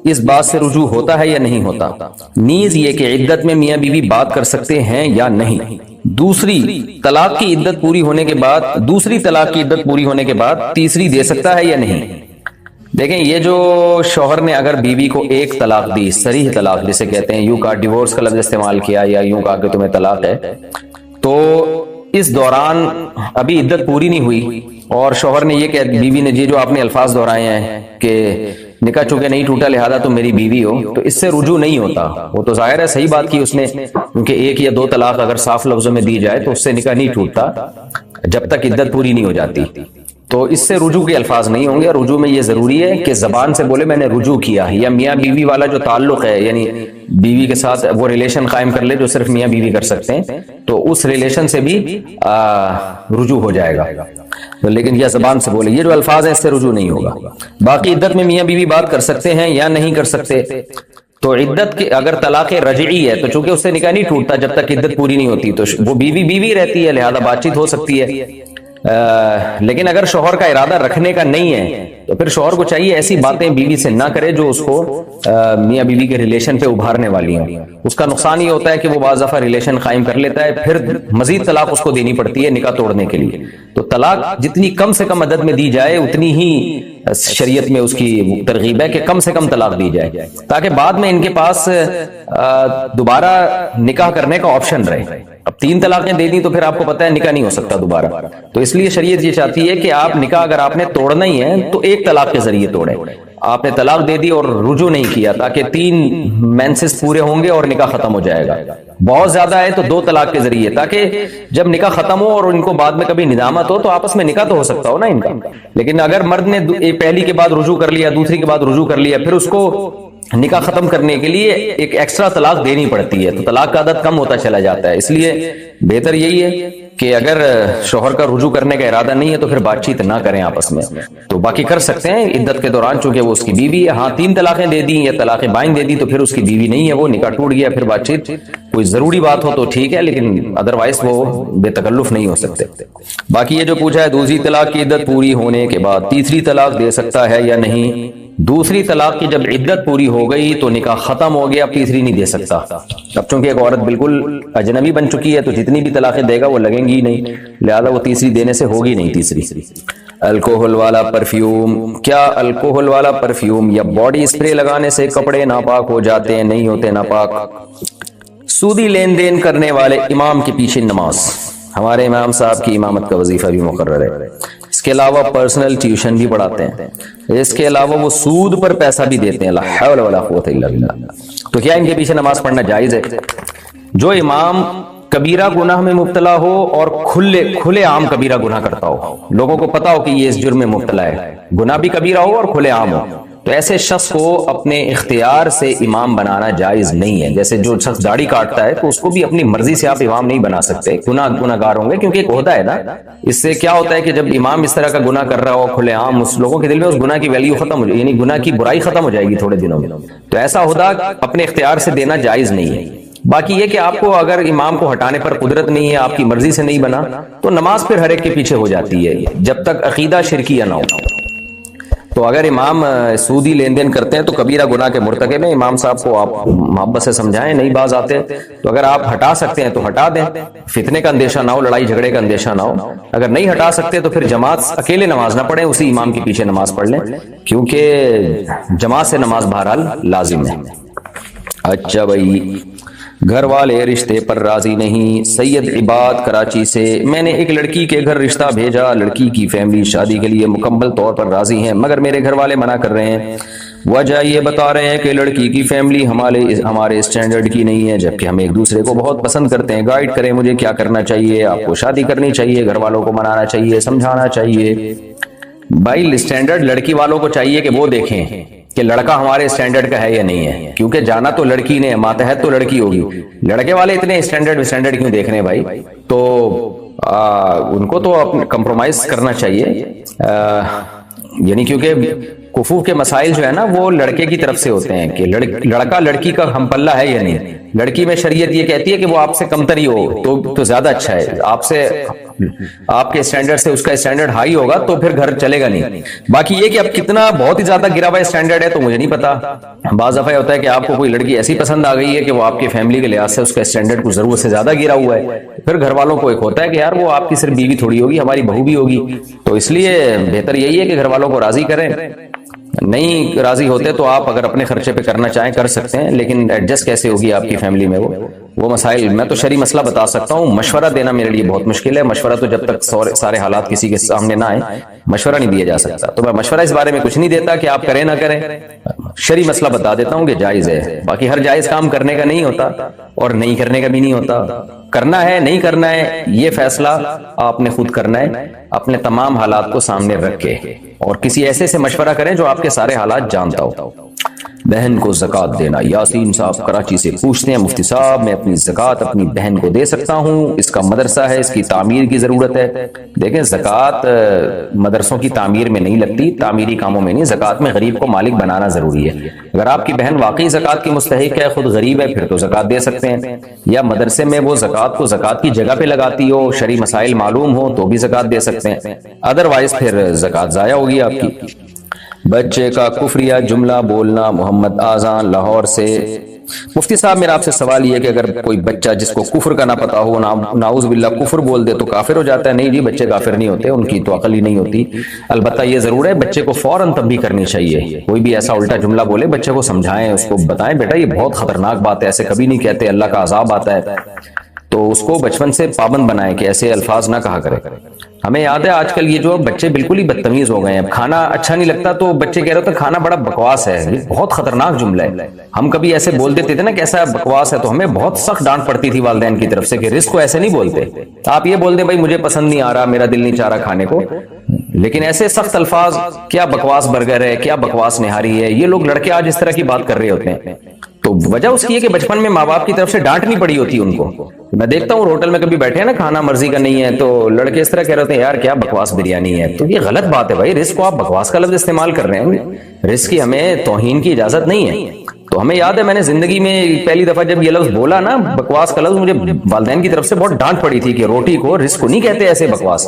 اس بات سے رجوع ہوتا ہے یا نہیں ہوتا؟ نیز یہ کہ عدت میں میاں بیوی بات کر سکتے ہیں یا نہیں؟ دوسری طلاق کی عدت پوری ہونے کے بعد تیسری دے سکتا ہے یا نہیں؟ دیکھیں یہ جو شوہر نے اگر بیوی کو ایک طلاق دی، صریح طلاق جسے کہتے ہیں، یوں کہا ڈیورس کا لفظ استعمال کیا یا یوں کہا کہ تمہیں طلاق ہے، تو اس دوران ابھی عدت پوری نہیں ہوئی اور شوہر نے یہ کہ بیوی نے جو آپ نے الفاظ دہرائے ہیں کہ نکاح چونکہ نہیں ٹوٹا لہذا تم میری بیوی ہو، تو اس سے رجوع نہیں ہوتا، وہ تو ظاہر ہے صحیح بات کی اس نے، کیونکہ 1 یا 2 طلاق اگر صاف لفظوں میں دی جائے تو اس سے نکاح نہیں ٹوٹتا جب تک عدت پوری نہیں ہو جاتی، تو اس سے رجوع کے الفاظ نہیں ہوں گے۔ رجوع میں یہ ضروری ہے کہ زبان سے بولے میں نے رجوع کیا، یا میاں بیوی والا جو تعلق ہے یعنی بیوی کے ساتھ وہ ریلیشن قائم کر لے جو صرف میاں بیوی کر سکتے ہیں، تو اس ریلیشن سے بھی رجوع ہو جائے گا، لیکن یہ زبان سے بولے، یہ جو الفاظ ہیں اس سے رجوع نہیں ہوگا۔ باقی عدت میں میاں بیوی بات کر سکتے ہیں یا نہیں کر سکتے، تو عدت کے اگر طلاق رجعی ہے تو چونکہ اس سے نکاح نہیں ٹوٹتا جب تک عدت پوری نہیں ہوتی، تو وہ بیوی رہتی ہے لہذا بات چیت ہو سکتی ہے، لیکن اگر شوہر کا ارادہ رکھنے کا نہیں ہے تو پھر شوہر کو چاہیے ایسی باتیں بیوی سے نہ کرے جو اس کو میاں بیوی کے ریلیشن پہ ابھارنے والی ہیں۔ اس کا نقصان یہ ہوتا ہے کہ وہ بعض دفعہ ریلیشن قائم کر لیتا ہے، پھر مزید طلاق اس کو دینی پڑتی ہے نکاح توڑنے کے لیے، تو طلاق جتنی کم سے کم عدد میں دی جائے اتنی ہی شریعت میں اس کی ترغیب ہے کہ کم سے کم طلاق دی جائے، تاکہ بعد میں ان کے پاس دوبارہ نکاح کرنے کا آپشن رہے۔ اب 3 طلاقیں دے دی تو پھر آپ کو پتہ ہے نکاح نہیں ہو سکتا دوبارہ، تو اس لیے شریعت یہ چاہتی ہے کہ آپ نکاح اگر آپ نے توڑنا ہی ہے تو 1 طلاق کے ذریعے توڑیں، آپ نے طلاق دے دی اور رجوع نہیں کیا، تاکہ 3 مینسز پورے ہوں گے اور نکاح ختم ہو جائے گا۔ بہت زیادہ ہے تو 2 طلاق کے ذریعے، تاکہ جب نکاح ختم ہو اور ان کو بعد میں کبھی ندامت ہو تو آپس میں نکاح تو ہو سکتا ہو نا ان کا۔ لیکن اگر مرد نے پہلی کے بعد رجوع کر لیا، دوسری کے بعد رجوع کر لیا، پھر اس کو نکاح ختم کرنے کے لیے ایک ایکسٹرا طلاق دینی پڑتی ہے، تو طلاق کا عدد کم ہوتا چلا جاتا ہے۔ اس لیے بہتر یہی ہے کہ اگر شوہر کا رجوع کرنے کا ارادہ نہیں ہے تو پھر بات چیت نہ کریں آپس میں، تو باقی کر سکتے ہیں عدت کے دوران، چونکہ وہ اس کی بیوی ہے۔ ہاں 3 طلاقیں دے دی یا طلاق بائن دے دی تو پھر اس کی بیوی نہیں ہے، وہ نکاح ٹوٹ گیا، پھر بات چیت کوئی ضروری بات ہو تو ٹھیک ہے، لیکن ادروائز وہ بے تکلف نہیں ہو سکتے۔ باقی یہ جو پوچھا ہے دوسری طلاق کی عدت پوری ہونے کے بعد تیسری طلاق دے سکتا ہے یا نہیں؟ دوسری طلاق کی جب عدت پوری ہو گئی تو نکاح ختم ہو گیا، اب تیسری نہیں دے سکتا۔ اب چونکہ ایک عورت بالکل اجنبی بن چکی ہے تو جتنی بھی طلاقیں دے گا وہ لگیں گی نہیں، لہذا وہ تیسری دینے سے ہوگی نہیں تیسری۔ الکوہل والا پرفیوم، کیا الکوہل والا پرفیوم یا باڈی اسپرے لگانے سے کپڑے ناپاک ہو جاتے ہیں؟ نہیں ہوتے ناپاک۔ سودی لین دین کرنے والے امام کے پیچھے نماز، ہمارے امام صاحب کی امامت کا وظیفہ بھی مقرر ہے، اس کے علاوہ پرسنل ٹیوشن بھی پڑھاتے ہیں، اس کے علاوہ وہ سود پر پیسہ بھی دیتے ہیں، لا حول ولا قوت الا باللہ۔ تو کیا ان کے پیچھے نماز پڑھنا جائز ہے؟ جو امام کبیرہ گناہ میں مبتلا ہو اور کھلے عام کبیرہ گناہ کرتا ہو، لوگوں کو پتا ہو کہ یہ اس جرم میں مبتلا ہے، گناہ بھی کبیرہ ہو اور کھلے عام ہو، تو ایسے شخص کو اپنے اختیار سے امام بنانا جائز نہیں ہے۔ جیسے جو شخص داڑھی کاٹتا ہے تو اس کو بھی اپنی مرضی سے آپ امام نہیں بنا سکتے، گناہ گار ہوں گے، کیونکہ ایک عہدہ ہے نا۔ اس سے کیا ہوتا ہے کہ جب امام اس طرح کا گناہ کر رہا ہو کھلے عام، اس لوگوں کے دل میں اس گناہ کی ویلیو ختم ہو جائے، یعنی گناہ کی برائی ختم ہو جائے گی تھوڑے دنوں میں۔ تو ایسا عہدہ اپنے اختیار سے دینا جائز نہیں ہے۔ باقی یہ کہ آپ کو اگر امام کو ہٹانے پر قدرت نہیں ہے، آپ کی مرضی سے نہیں بنا، تو نماز پھر ہر ایک کے پیچھے ہو جاتی ہے جب تک عقیدہ شرکیہ نہ ہو۔ تو اگر امام سودی لین دین کرتے ہیں تو کبیرہ گناہ کے مرتکب ہیں، امام صاحب کو آپ محبت سے سمجھائیں، نہیں باز آتے تو اگر آپ ہٹا سکتے ہیں تو ہٹا دیں، فتنے کا اندیشہ نہ ہو، لڑائی جھگڑے کا اندیشہ نہ ہو۔ اگر نہیں ہٹا سکتے تو پھر جماعت اکیلے نماز نہ پڑھیں، اسی امام کے پیچھے نماز پڑھ لیں، کیونکہ جماعت سے نماز بہرحال لازم ہے۔ اچھا بھائی، گھر والے رشتے پر راضی نہیں۔ سید عباد کراچی سے، میں نے ایک لڑکی کے گھر رشتہ بھیجا، لڑکی کی فیملی شادی کے لیے مکمل طور پر راضی ہیں، مگر میرے گھر والے منع کر رہے ہیں۔ وجہ یہ بتا رہے ہیں کہ لڑکی کی فیملی ہمارے اسٹینڈرڈ کی نہیں ہے، جبکہ ہم ایک دوسرے کو بہت پسند کرتے ہیں۔ گائیڈ کریں مجھے کیا کرنا چاہیے؟ آپ کو شادی کرنی چاہیے، گھر والوں کو منانا چاہیے، سمجھانا چاہیے؟ بھائی اسٹینڈرڈ لڑکی والوں کو چاہیے کہ وہ دیکھیں کہ لڑکا ہمارے اسٹینڈرڈ کا ہے یا نہیں ہے، کیونکہ جانا تو لڑکی نے، ماتحت تو لڑکی ہوگی۔ لڑکے والے اتنے اسٹینڈرڈ کیوں دیکھ رہے ہیں بھائی؟ تو ان کو تو کمپرومائز کرنا چاہیے، یعنی کیونکہ کفوف کے مسائل جو ہے نا وہ لڑکے کی طرف سے ہوتے ہیں کہ لڑکا لڑکی کا ہم پلہ ہے یا نہیں۔ لڑکی میں شریعت یہ کہتی ہے کہ وہ آپ سے کمتر ہی ہو تو زیادہ اچھا ہے، آپ کے اسٹینڈرڈ سے اس کا اسٹینڈرڈ ہائی ہوگا تو پھر گھر چلے گا نہیں۔ باقی یہ کہ اب کتنا بہت ہی زیادہ گرا ہوا اسٹینڈرڈ ہے تو مجھے نہیں پتا۔ بعض دفعہ ہوتا ہے کہ آپ کو کوئی لڑکی ایسی پسند آ گئی ہے کہ وہ آپ کی فیملی کے لحاظ سے اس کا اسٹینڈرڈ کچھ ضرورت سے زیادہ گرا ہوا ہے، پھر گھر والوں کو ایک ہوتا ہے کہ یار وہ آپ کی صرف بیوی تھوڑی ہوگی، ہماری بہو بھی ہوگی، تو اس لیے بہتر یہی ہے کہ گھر والوں کو راضی کریں۔ نہیں راضی ہوتے تو آپ اگر اپنے خرچے پہ کرنا چاہیں کر سکتے ہیں، لیکن ایڈجسٹ کیسے ہوگی آپ کی فیملی میں وہ مسائل۔ میں تو شرعی مسئلہ بتا سکتا ہوں، مشورہ دینا میرے لیے بہت مشکل ہے۔ مشورہ تو جب تک سارے حالات کسی کے سامنے نہ آئیں مشورہ نہیں دیا جا سکتا، تو میں مشورہ اس بارے میں کچھ نہیں دیتا کہ آپ کریں نہ کریں۔ شرعی مسئلہ بتا دیتا ہوں کہ جائز ہے، باقی ہر جائز کام کرنے کا نہیں ہوتا اور نہیں کرنے کا بھی نہیں ہوتا۔ کرنا ہے نہیں کرنا ہے یہ فیصلہ آپ نے خود کرنا ہے، اپنے تمام حالات کو سامنے رکھ کے، اور کسی ایسے سے مشورہ کریں جو آپ کے سارے حالات جانتا ہو۔ بہن کو زکوٰۃ دینا، یاسین صاحب کراچی سے پوچھتے ہیں مفتی صاحب میں اپنی زکوٰۃ اپنی بہن کو دے سکتا ہوں؟ اس کا مدرسہ ہے، اس کی تعمیر کی ضرورت ہے۔ دیکھیں زکوٰۃ مدرسوں کی تعمیر میں نہیں لگتی، تعمیری کاموں میں نہیں، زکوٰۃ میں غریب کو مالک بنانا ضروری ہے۔ اگر آپ کی بہن واقعی زکوٰۃ کی مستحق ہے، خود غریب ہے، پھر تو زکوٰۃ دے سکتے ہیں، یا مدرسے میں وہ زکوٰۃ کو زکوٰۃ کی جگہ پہ لگاتی ہو، شرعی مسائل معلوم ہو تو بھی زکوٰۃ دے سکتے ہیں، ادروائز پھر زکوٰۃ ضائع ہوگی آپ کی۔ بچے کا کفریہ جملہ بولنا، محمد آذان لاہور سے۔ مفتی صاحب میرا آپ سے سوال یہ ہے کہ اگر کوئی بچہ جس کو کفر کا نہ پتا ہو نعوذ باللہ کفر بول دے تو کافر ہو جاتا ہے؟ نہیں جی، بچے کافر نہیں ہوتے، ان کی تو عقل ہی نہیں ہوتی۔ البتہ یہ ضرور ہے بچے کو فوراً تنبیہ کرنی چاہیے، کوئی بھی ایسا الٹا جملہ بولے بچے کو سمجھائیں، اس کو بتائیں بیٹا یہ بہت خطرناک بات ہے، ایسے کبھی نہیں کہتے، اللہ کا عذاب آتا ہے، تو اس کو بچپن سے پابند بنائیں کہ ایسے الفاظ نہ کہا کرے۔ ہمیں یاد ہے آج کل یہ جو بچے بالکل ہی بدتمیز ہو گئے ہیں، کھانا اچھا نہیں لگتا تو بچے کہہ رہے ہوتے کھانا بڑا بکواس ہے، یہ بہت خطرناک جملہ ہے۔ ہم کبھی ایسے بول دیتے تھے نا کیسا بکواس ہے، تو ہمیں بہت سخت ڈانٹ پڑتی تھی والدین کی طرف سے کہ رزق کو ایسے نہیں بولتے، آپ یہ بول دیں بھائی مجھے پسند نہیں آ رہا، میرا دل نہیں چاہ رہا کھانے کو، لیکن ایسے سخت الفاظ، کیا بکواس برگر ہے، کیا بکواس نہاری ہے، یہ لوگ لڑکے آج اس طرح کی بات کر رہے ہوتے ہیں۔ تو وجہ اس کی ہے کہ بچپن میں ماں باپ کی طرف سے ڈانٹ نہیں پڑی ہوتی ان کو۔ میں دیکھتا ہوں ہوٹل میں کبھی بیٹھے ہیں نا، کھانا مرضی کا نہیں ہے تو لڑکے اس طرح کہہ رہے ہوتے ہیں یار کیا بکواس بریانی ہے، تو یہ غلط بات ہے بھائی، رزق کو آپ بکواس کا لفظ استعمال کر رہے ہیں، رزق کی ہمیں توہین کی اجازت نہیں ہے۔ تو ہمیں یاد ہے میں نے زندگی میں پہلی دفعہ جب یہ لفظ بولا نا بکواس کا لفظ، مجھے والدین کی طرف سے بہت ڈانٹ پڑی تھی کہ روٹی کو رزق کو نہیں کہتے ایسے بکواس۔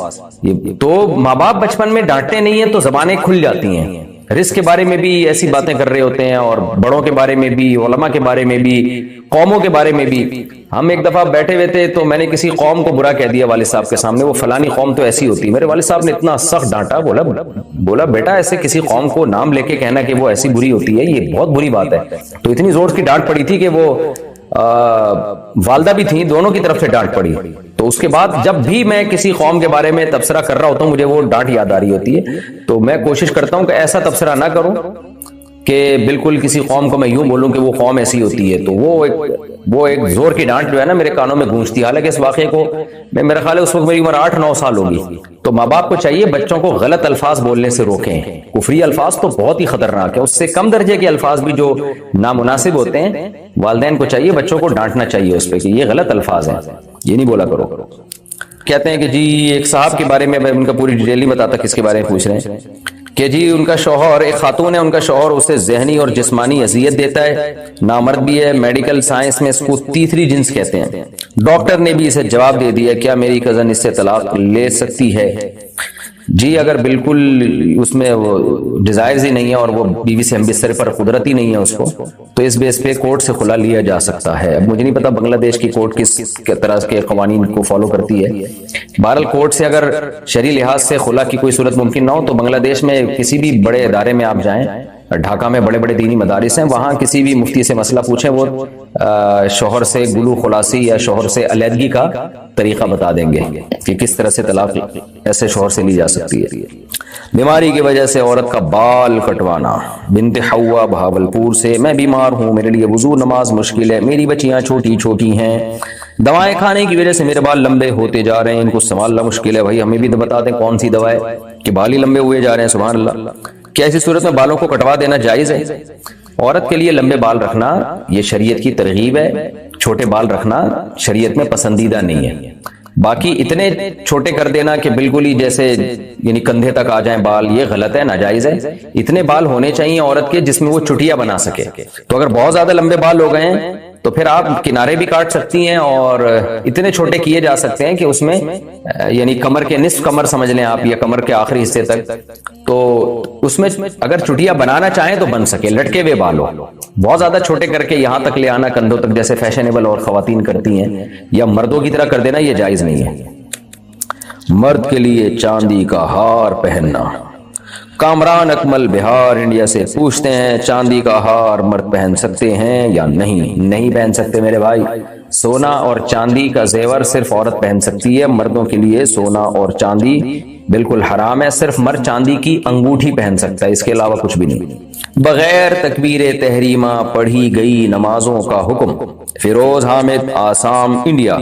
تو ماں باپ بچپن میں ڈانٹتے نہیں ہیں تو زبانیں کھل جاتی ہیں، رزق کے بارے میں بھی ایسی باتیں کر رہے ہوتے ہیں، اور بڑوں کے بارے میں بھی، علماء کے بارے میں بھی، قوموں کے بارے میں بھی۔ ہم ایک دفعہ بیٹھے ہوئے تھے تو میں نے کسی قوم کو برا کہہ دیا والد صاحب کے سامنے، وہ فلانی قوم تو ایسی ہوتی ہے۔ میرے والد صاحب نے اتنا سخت ڈانٹا، بولا بیٹا ایسے کسی قوم کو نام لے کے کہنا کہ وہ ایسی بری ہوتی ہے یہ بہت بری بات ہے۔ تو اتنی زور کی ڈانٹ پڑی تھی کہ وہ والدہ بھی تھیں، دونوں کی طرف سے ڈانٹ پڑی، تو تو اس کے بعد جب بھی میں کسی قوم کے بارے میں تبصرہ کر رہا ہوتا ہوں مجھے وہ ڈانٹ یاد آ رہی ہوتی ہے، تو میں کوشش کرتا ہوں کہ ایسا تبصرہ نہ کروں کہ بالکل کسی قوم کو میں یوں بولوں کہ وہ قوم ایسی ہوتی ہے، تو وہ ایک زور کی ڈانٹ جو ہے نا میرے کانوں میں گونجتی ہے۔ حالانکہ اس واقعے کو میرا خیال ہے اس وقت میری عمر 8-9 سال ہوگی، تو ماں باپ کو چاہیے بچوں کو غلط الفاظ بولنے سے روکیں۔ کفری الفاظ تو بہت ہی خطرناک ہے، اس سے کم درجے کے الفاظ بھی جو نامناسب ہوتے ہیں والدین کو چاہیے بچوں کو ڈانٹنا چاہیے اس پہ کہ یہ غلط الفاظ ہیں، یہ نہیں بولا کرو۔ کہتے ہیں کہ جی ایک صاحب کے بارے میں ان کا پوری ڈیٹیل نہیں بتاتا کس کے بارے میں پوچھ رہے ہیں کہ جی ان کا شوہر، ایک خاتون ہے، ان کا شوہر اسے ذہنی اور جسمانی اذیت دیتا ہے، نامرد بھی ہے، میڈیکل سائنس میں اس کو تیسری جنس کہتے ہیں۔ ڈاکٹر نے بھی اسے جواب دے دیا کیا میری کزن اس سے طلاق لے سکتی ہے؟ جی اگر بالکل اس میں وہ ڈیزائرز ہی نہیں ہے اور وہ بیوی سے ہم بستر پر قدرت ہی نہیں ہے اس کو، تو اس بیس پہ کورٹ سے خلا لیا جا سکتا ہے۔ اب مجھے نہیں پتا بنگلہ دیش کی کورٹ کس طرح کے قوانین کو فالو کرتی ہے، بہرحال کورٹ سے اگر شرعی لحاظ سے خلا کی کوئی صورت ممکن نہ ہو تو بنگلہ دیش میں کسی بھی بڑے ادارے میں آپ جائیں، ڈھاکہ میں بڑے بڑے دینی مدارس ہیں، وہاں کسی بھی مفتی سے مسئلہ پوچھیں وہ شوہر سے گلو خلاصی یا شوہر سے علیحدگی کا طریقہ بتا دیں گے کہ کس طرح سے طلاق ایسے شوہر سے لی جا سکتی ہے۔ بیماری کی وجہ سے عورت کا بال کٹوانا۔ بنت حوا بہاولپور سے، میں بیمار ہوں، میرے لیے وضو نماز مشکل ہے، میری بچیاں چھوٹی چھوٹی ہیں، دوائیں کھانے کی وجہ سے میرے بال لمبے ہوتے جا رہے ہیں، ان کو سنبھالنا مشکل ہے۔ بھائی ہمیں بھی تو بتا دیں کون سی دوا ہے کہ بال ہی لمبے ہوئے جا رہے ہیں، سبحان اللہ۔ کیا ایسی صورت میں بالوں کو کٹوا دینا جائز ہے؟ عورت کے لیے لمبے بال رکھنا یہ شریعت کی ترغیب ہے، چھوٹے بال رکھنا شریعت میں پسندیدہ نہیں ہے۔ باقی اتنے چھوٹے کر دینا کہ بالکل ہی جیسے یعنی کندھے تک آ جائیں بال، یہ غلط ہے، ناجائز ہے۔ اتنے بال ہونے چاہیے عورت کے جس میں وہ چٹیا بنا سکے۔ تو اگر بہت زیادہ لمبے بال ہو گئے ہیں تو پھر آپ کنارے بھی کاٹ سکتی ہیں اور اتنے چھوٹے کیے جا سکتے ہیں کہ اس میں یعنی کمر کے نصف کمر سمجھ لیں آپ یا کمر کے آخری حصے تک، تو اس میں اگر چٹیا بنانا چاہیں تو بن سکے، لٹکے ہوئے بال ہو۔ بہت زیادہ چھوٹے کر کے یہاں تک لے آنا کندھوں تک جیسے فیشنیبل اور خواتین کرتی ہیں یا مردوں کی طرح کر دینا یہ جائز نہیں ہے۔ مرد کے لیے چاندی کا ہار پہننا۔ کامران اکمل بہار انڈیا سے پوچھتے ہیں چاندی کا ہار مرد پہن سکتے ہیں یا نہیں؟ نہیں پہن سکتے میرے بھائی۔ سونا اور چاندی کا زیور صرف عورت پہن سکتی ہے، مردوں کے لیے سونا اور چاندی بالکل حرام ہے، صرف مرد چاندی کی انگوٹھی پہن سکتا ہے، اس کے علاوہ کچھ بھی نہیں۔ بغیر تکبیر تحریمہ پڑھی گئی نمازوں کا حکم۔ فیروز حامد آسام انڈیا۔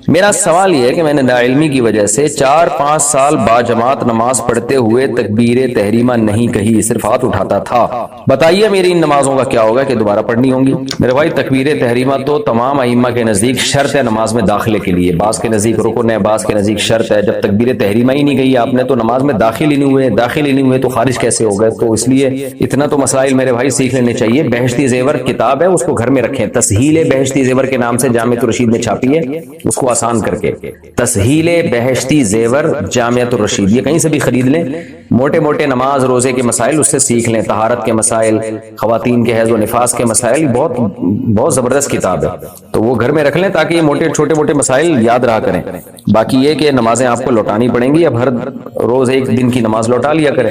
میرا سوال یہ ہے کہ میں نے ناعلمی کی وجہ سے 4-5 سال باجماعت نماز پڑھتے ہوئے تکبیر تحریمہ نہیں کہی، صرف ہاتھ اٹھاتا تھا، بتائیے میری ان نمازوں کا کیا ہوگا کہ دوبارہ پڑھنی ہوں گی؟ میرے بھائی تکبیر تحریمہ تو تمام ائمہ کے نزدیک شرط ہے نماز میں داخلے کے لیے، بعض کے نزدیک رکن ہے، بعض کے نزدیک شرط ہے۔ جب تکبیر تحریمہ ہی نہیں کہی آپ نے تو نماز میں داخل ہی نہیں ہوئے تو خارج کیسے ہو گئے؟ تو اس لیے اتنا تو مسائل میرے بھائی سیکھ لینے چاہیے۔ بہشتی زیور کتاب ہے، اس کو گھر میں رکھیں، تسہیل بہشتی زیور کے نام سے جامعۃ الرشید میں چھاپی ہے، اس کو آسان کر کے تسہیل بہشتی زیور جامعۃ الرشید، یہ کہیں سے بھی خرید لیں، موٹے موٹے نماز روزے کے مسائل اس سے سیکھ لیں، طہارت کے مسائل، خواتین کے حیض و نفاس کے مسائل، بہت زبردست کتاب ہے، تو وہ گھر میں رکھ لیں تاکہ یہ چھوٹے موٹے مسائل یاد رہا کریں۔ باقی یہ کہ نمازیں آپ کو لوٹانی پڑیں گی، اب ہر روز ایک دن کی نماز لوٹا لیا کریں۔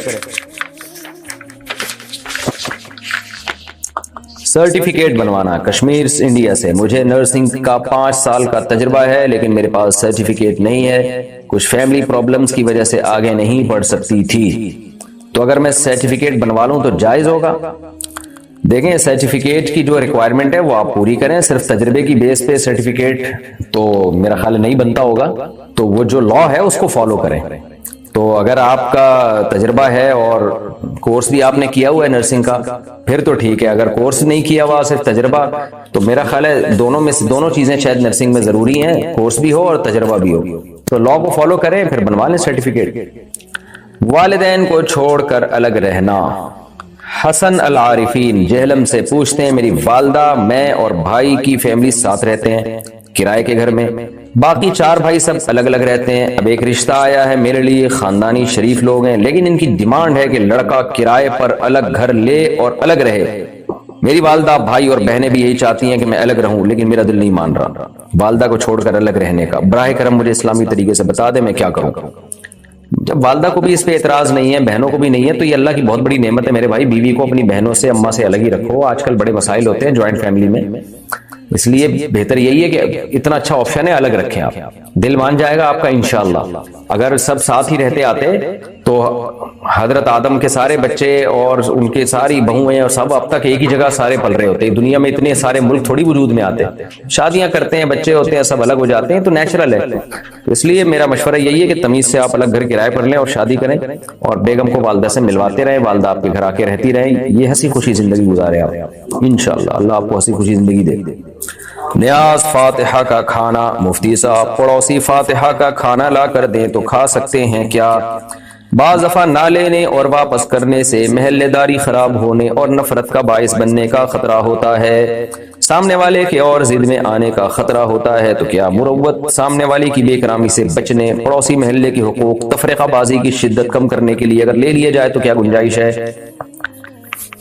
سرٹیفکیٹ بنوانا کشمیر انڈیا سے، مجھے نرسنگ کا 5 سال کا تجربہ ہے لیکن میرے پاس سرٹیفکیٹ نہیں ہے، کچھ فیملی پرابلمز کی وجہ سے آگے نہیں پڑھ سکتی تھی، تو اگر میں سرٹیفکیٹ بنوا لوں تو جائز ہوگا؟ دیکھیں سرٹیفکیٹ کی جو ریکوائرمنٹ ہے وہ آپ پوری کریں، صرف تجربے کی بیس پہ سرٹیفکیٹ تو میرا خیال نہیں بنتا ہوگا، تو وہ جو لا ہے اس کو فالو کریں۔ تو اگر آپ کا تجربہ ہے اور کورس بھی آپ نے کیا ہوا ہے نرسنگ کا پھر تو ٹھیک ہے، اگر کورس نہیں کیا ہوا صرف تجربہ تو میرا خیال ہے دونوں چیزیں شاید نرسنگ میں ضروری ہیں، کورس بھی ہو اور تجربہ بھی ہو، تو لا کو فالو کریں پھر بنوا لیں سرٹیفکیٹ۔ والدین کو چھوڑ کر الگ رہنا۔ حسن العارفین جہلم سے پوچھتے ہیں میری والدہ، میں اور بھائی کی فیملی ساتھ رہتے ہیں کرائے کے گھر میں، باقی 4 بھائی سب الگ الگ رہتے ہیں، اب ایک رشتہ آیا ہے میرے لیے، خاندانی شریف لوگ ہیں لیکن ان کی ڈیمانڈ ہے کہ لڑکا کرائے پر الگ گھر لے اور الگ رہے، میری والدہ بھائی اور بہنیں بھی یہی چاہتی ہیں کہ میں الگ رہوں لیکن میرا دل نہیں مان رہا والدہ کو چھوڑ کر الگ رہنے کا، براہ کرم مجھے اسلامی طریقے سے بتا دیں میں کیا کروں۔ جب والدہ کو بھی اس پہ اعتراض نہیں ہے، بہنوں کو بھی نہیں ہے، تو یہ اللہ کی بہت بڑی نعمت ہے میرے بھائی، بیوی کو اپنی بہنوں سے اماں سے الگ ہی رکھو، آج کل بڑے مسائل ہوتے ہیں جوائنٹ فیملی میں، اس لیے بہتر یہی ہے کہ اتنا اچھا آپشن ہے الگ رکھیں آپ، دل مان جائے گا آپ کا انشاءاللہ۔ اگر سب ساتھ ہی رہتے آتے تو حضرت آدم کے سارے بچے اور ان کے ساری بہویں اور سب اب تک ایک ہی جگہ سارے پل رہے ہوتے، دنیا میں اتنے سارے ملک تھوڑی وجود میں آتے، شادیاں کرتے ہیں، بچے ہوتے ہیں، سب الگ ہو جاتے ہیں، تو نیچرل ہے۔ اس لیے میرا مشورہ یہی ہے کہ تمیز سے آپ الگ گھر کرائے پر لیں اور شادی کریں، اور بیگم کو والدہ سے ملواتے رہیں، والدہ آپ کے گھر آ کے رہتی رہیں، یہ ہنسی خوشی زندگی گزارے آپ انشاءاللہ، اللہ آپ کو ہنسی خوشی زندگی دے۔ نیاز فاتحہ کا کھانا، مفتی صاحب پڑوسی فاتحہ کا کھانا لا کر دیں تو کھا سکتے ہیں کیا؟ بعض دفعہ نہ لینے اور واپس کرنے سے محلے داری خراب ہونے اور نفرت کا باعث بننے کا خطرہ ہوتا ہے، سامنے والے کے اور ضد میں آنے کا خطرہ ہوتا ہے، تو کیا مروت سامنے والے کی بے کرامی سے بچنے، پڑوسی محلے کے حقوق، تفرقہ بازی کی شدت کم کرنے کے لیے اگر لے لیا جائے تو کیا گنجائش ہے؟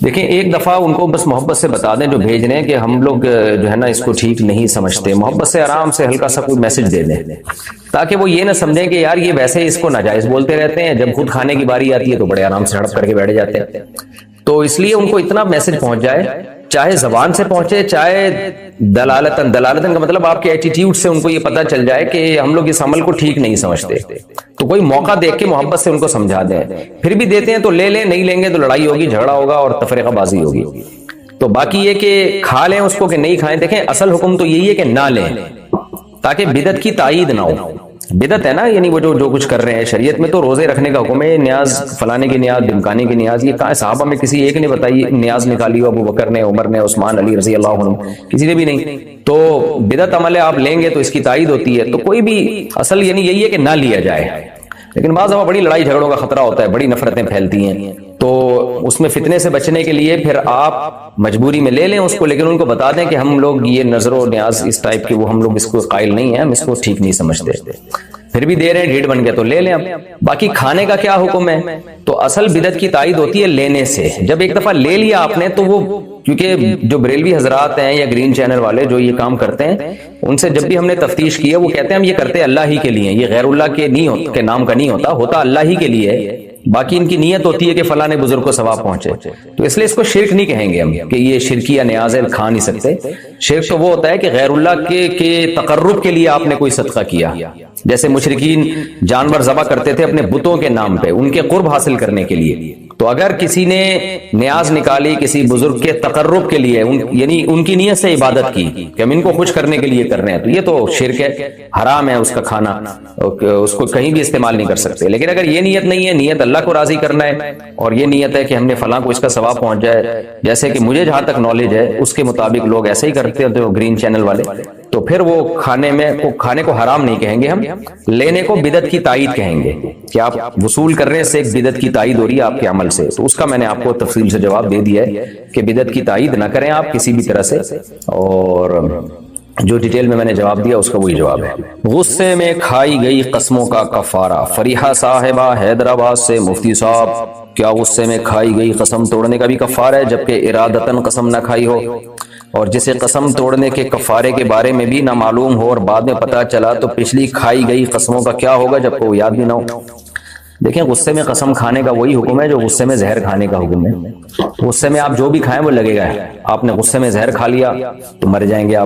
دیکھیں ایک دفعہ ان کو بس محبت سے بتا دیں جو بھیج رہے ہیں کہ ہم لوگ جو ہے نا اس کو ٹھیک نہیں سمجھتے، محبت سے آرام سے ہلکا سا کوئی میسج دے دیں تاکہ وہ یہ نہ سمجھیں کہ یار یہ ویسے اس کو ناجائز بولتے رہتے ہیں، جب خود کھانے کی باری آتی ہے تو بڑے آرام سے ہڑپ کر کے بیٹھ جاتے ہیں۔ تو اس لیے ان کو اتنا میسج پہنچ جائے، چاہے زبان سے پہنچے چاہے دلالتاً کا مطلب آپ کے ایٹیٹیوڈ سے ان کو یہ پتہ چل جائے کہ ہم لوگ اس عمل کو ٹھیک نہیں سمجھتے، تو کوئی موقع دیکھ کے محبت سے ان کو سمجھا دیں، پھر بھی دیتے ہیں تو لے لیں، نہیں لیں گے تو لڑائی ہوگی، جھگڑا ہوگا اور تفرقہ بازی ہوگی۔ تو باقی یہ کہ کھا لیں اس کو کہ نہیں کھائیں، دیکھیں اصل حکم تو یہی ہے کہ نہ لیں تاکہ بدعت کی تائید نہ ہو۔ بدعت ہے نا، یعنی وہ جو کچھ کر رہے ہیں، شریعت میں تو روزے رکھنے کا حکم ہے، نیاز فلانے کی نیاز، دمکانے کی نیاز، یہ کہاں ہے؟ صحابہ میں کسی ایک نے بتائی نیاز نکالی ہو، ابو بکر نے، عمر نے، عثمان، علی رضی اللہ عنہ، کسی نے بھی نہیں۔ تو بدعت عمل ہے، آپ لیں گے تو اس کی تائید ہوتی ہے، تو کوئی بھی اصل یعنی یہی ہے کہ نہ لیا جائے، لیکن بعض دفعہ بڑی لڑائی جھگڑوں کا خطرہ ہوتا ہے، بڑی نفرتیں پھیلتی ہیں، تو اس میں فتنے سے بچنے کے لیے پھر آپ مجبوری میں لے لیں اس کو، لیکن ان کو بتا دیں کہ ہم لوگ یہ نظر و نیاز اس ٹائپ کی وہ ہم لوگ اس کو قائل نہیں ہیں، ہم اس کو ٹھیک نہیں سمجھتے، پھر بھی دے رہے ہیں، ڈھیٹ بن گیا تو لے لیں اب۔ باقی کھانے کا کیا حکم ہے؟ تو اصل بدعت کی تائید ہوتی ہے لینے سے، جب ایک دفعہ لے لیا آپ نے تو وہ، کیونکہ جو بریلوی حضرات ہیں یا گرین چینل والے جو یہ کام کرتے ہیں، ان سے جب بھی ہم نے تفتیش کی ہے وہ کہتے ہیں ہم یہ کرتے اللہ ہی کے لیے، یہ غیر اللہ کے نام کا نہیں ہوتا اللہ ہی کے لیے ہے، باقی ان کی نیت ہوتی ہے کہ فلاں بزرگ کو ثواب پہنچے، تو اس لیے اس کو شرک نہیں کہیں گے ہم کہ یہ شرکی یا نیاز ہے، کھا نہیں سکتے۔ شرک تو وہ ہوتا ہے کہ غیر اللہ کے تقرب کے لیے آپ نے کوئی صدقہ کیا، جیسے مشرکین جانور ذبح کرتے تھے اپنے بتوں کے نام پہ، ان کے قرب حاصل کرنے کے لیے، تو اگر کسی نے نیاز نکالی کسی بزرگ کے تقرب کے لیے، یعنی ان کی نیت سے عبادت کی کہ ہم ان کو خوش کرنے کے لیے کر رہے ہیں، تو یہ تو شرک ہے، حرام ہے اس کا کھانا، اس کو کہیں بھی استعمال نہیں کر سکتے۔ لیکن اگر یہ نیت نہیں ہے، نیت اللہ کو راضی کرنا ہے، اور یہ نیت ہے کہ ہم نے فلاں کو اس کا ثواب پہنچ جائے، جیسے کہ مجھے جہاں تک نالج ہے اس کے مطابق لوگ ایسے ہی کرتے ہیں گرین چینل والے، تو پھر وہ کھانے کو حرام نہیں کہیں گے ہم، لینے کو بدعت کی تائید کہیں گے کہ آپ وصول کر رہے ہیں، سے ایک بدعت کی تائید ہو رہی ہے آپ کے عمل سے، تو اس کا میں نے آپ کو تفصیل سے جواب دے دیا ہے کہ بدعت کی تائید نہ کریں آپ کسی بھی طرح سے، اور جو ڈیٹیل میں نے جواب دیا اس کا وہی جواب ہے۔ غصے میں کھائی گئی قسموں کا کفارہ، فریحہ صاحبہ حیدرآباد سے، مفتی صاحب کیا غصے میں کھائی گئی قسم توڑنے کا بھی کفارہ ہے جبکہ ارادتاً قسم نہ کھائی ہو، اور جسے قسم توڑنے کے کفارے کے بارے میں بھی نہ معلوم ہو اور بعد میں پتہ چلا تو پچھلی کھائی گئی قسموں کا کیا ہوگا جب وہ یاد بھی نہ ہو؟ دیکھیں غصے میں قسم کھانے کا وہی حکم ہے جو غصے میں زہر کھانے کا حکم ہے۔ غصے میں آپ جو بھی کھائیں وہ لگے گا، آپ نے غصے میں زہر کھا لیا تو مر جائیں گے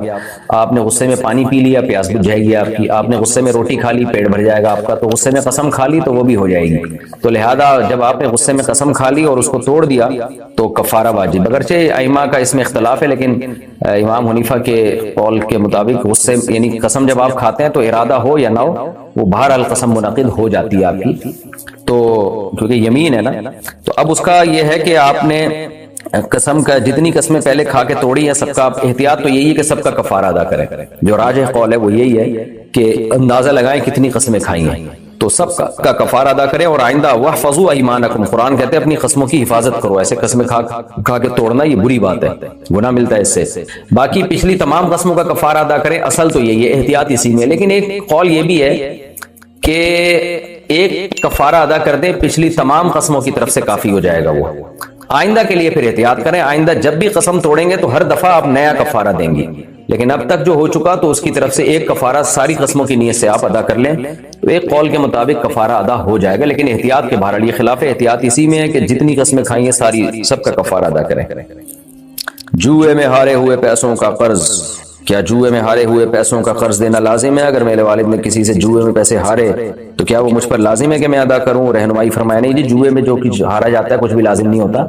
آپ نے غصے میں پانی پی لیا پیاس بجھ جائے گی آپ کی، آپ نے غصے میں روٹی کھا لی پیٹ بھر جائے گا آپ کا، تو غصے میں قسم کھا لی تو وہ بھی ہو جائے گی، تو لہذا جب آپ نے غصے میں قسم کھا لی اور اس کو توڑ دیا تو کفارہ واجب، اگرچہ ائمہ کا اس میں اختلاف ہے، لیکن امام حنیفہ کے قول کے مطابق غصے یعنی قسم جب آپ کھاتے ہیں تو ارادہ ہو یا نہ ہو وہ بہرحال قسم منعقد ہو جاتی ہے آپ کی، تو کیونکہ یمین ہے نا، تو اب اس کا یہ ہے کہ آپ نے قسم کا جتنی قسمیں پہلے کھا کے توڑی ہیں سب کا احتیاط تو یہی ہے کہ سب کا کفارہ ادا کریں، جو راجح قول ہے وہ یہی ہے کہ اندازہ لگائیں کتنی قسمیں کھائی ہیں تو سب کا کفارہ ادا کریں، اور آئندہ واحفظوا ایمانکم، قرآن کہتے ہیں اپنی قسموں کی حفاظت کرو، ایسے قسمیں کھا کے توڑنا یہ بری بات ہے، گناہ ملتا ہے اس سے، باقی پچھلی تمام قسموں کا کفارہ ادا کریں، اصل تو یہی ہے احتیاط اسی میں، لیکن ایک قول یہ بھی ہے کہ ایک کفارہ ادا کر دیں پچھلی تمام قسموں کی طرف سے کافی ہو جائے گا، وہ آئندہ کے لیے پھر احتیاط کریں، آئندہ جب بھی قسم توڑیں گے تو ہر دفعہ آپ نیا کفارہ دیں گے، لیکن اب تک جو ہو چکا تو اس کی طرف سے ایک کفارہ ساری قسموں کی نیت سے آپ ادا کر لیں تو ایک قول کے مطابق کفارہ ادا ہو جائے گا، لیکن احتیاط کے بہرحال یہ خلاف ہے، احتیاط اسی میں ہے کہ جتنی قسمیں کھائی ہیں ساری سب کا کفارہ ادا کریں۔ جوئے میں ہارے ہوئے پیسوں کا قرض کیا جوئے میں ہارے ہوئے پیسوں کا قرض دینا لازم ہے؟ اگر میرے والد نے کسی سے جوئے میں پیسے ہارے تو کیا وہ مجھ پر لازم ہے کہ میں ادا کروں؟ رہنمائی فرمایا نہیں جی، جوئے میں جو کچھ ہارا جاتا ہے کچھ بھی لازم نہیں ہوتا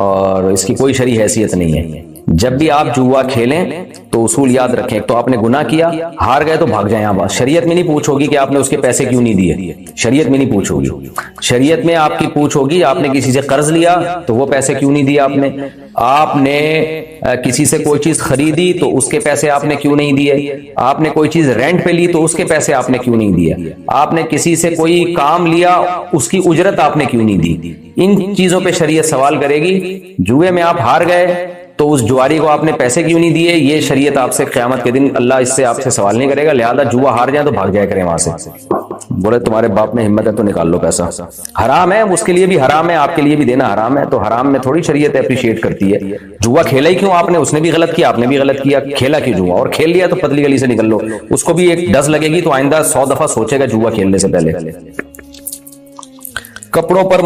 اور اس کی کوئی شرعی حیثیت نہیں ہے۔ جب بھی آپ جوا کھیلیں تو اصول یاد رکھیں، ایک تو آپ نے گناہ کیا، ہار گئے تو بھاگ جائیں آپ، شریعت میں نہیں پوچھ ہوگی کہ آپ نے اس کے پیسے کیوں نہیں دیے، شریعت میں نہیں پوچھ ہوگی، شریعت میں آپ کی پوچھ ہوگی آپ نے کسی سے قرض لیا تو وہ پیسے کیوں نہیں دیے آپ نے کسی سے کوئی چیز خریدی تو اس کے پیسے آپ نے کیوں نہیں دیے، آپ نے کوئی چیز رینٹ پہ لی تو اس کے پیسے آپ نے کیوں نہیں دیے، آپ نے کسی سے کوئی کام لیا اس کی اجرت آپ نے کیوں نہیں دی، ان چیزوں پہ شریعت سوال کرے گی۔ جوئے میں آپ ہار گئے تو اس جواری کو آپ نے پیسے کیوں نہیں دیے، یہ شریعت آپ سے قیامت کے دن اللہ اس سے آپ سے سوال نہیں کرے گا، لہذا جوا ہار جائیں تو بھاگ جائے کریں وہاں سے۔ بولے تمہارے باپ میں ہمت ہے تو نکال لو پیسہ، حرام ہے، اس کے لیے بھی حرام ہے، آپ کے لیے بھی دینا حرام ہے، تو حرام میں تھوڑی شریعت اپریشیٹ کرتی ہے۔ جوا کھیلا ہی کیوں آپ نے؟ اس نے بھی غلط کیا، آپ نے بھی غلط کیا، کھیلا کیوں جوا؟ اور کھیل لیا تو پتلی گلی سے نکل لو، اس کو بھی ایک ڈز لگے گی تو آئندہ 100 دفعہ سوچے گا جوا کھیلنے سے پہلے۔ کپڑوں پر